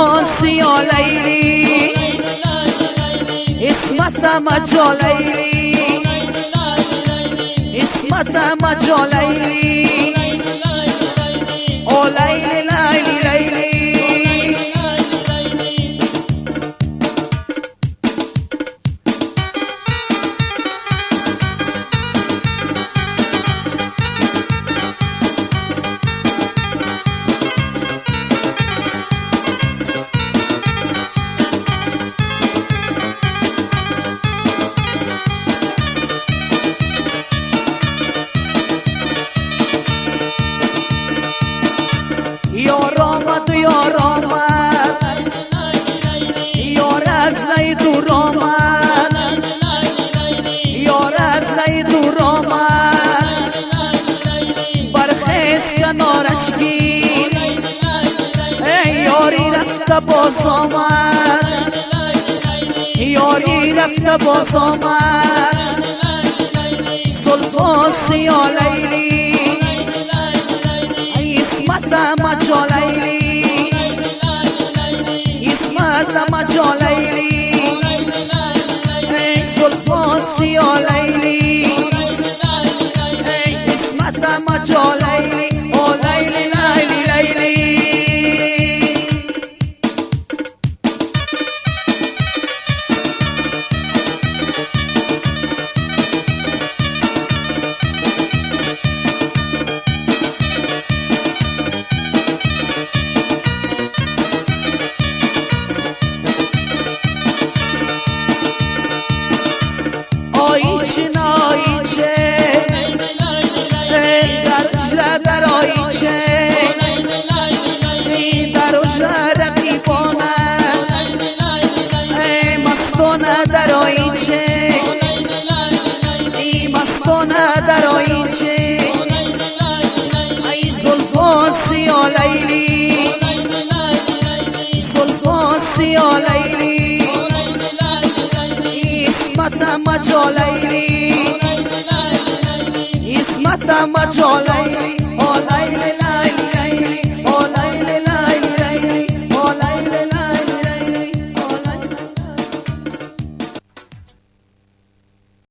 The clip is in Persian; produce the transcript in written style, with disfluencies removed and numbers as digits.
زلفاس یا لیلی اسمتم جا لیلی اسمتم جا لیلی او لیلی لیلی لیلی یار آمد یار آمد یار از نی دور آمد یار از نی دور آمد برخیز کنارش گیر ای یاری رفته باز آمد یاری رفته باز آمد زلفاس یا لیلی اسمتم جا لیلی اسمتم جا لیلی ای زلفاس یا لیلی ای اسمتم جا لیلی او لیلی لیلی لیلی آیچه نایچه در اجره در آیچه در اجره رقیبانه مستانه در آیچه مستانه در آیچه ای زلفاس یا لیلی زلفاس یا لیلی اسمتم جا لیلی اسمتم جا لیلی او لیلی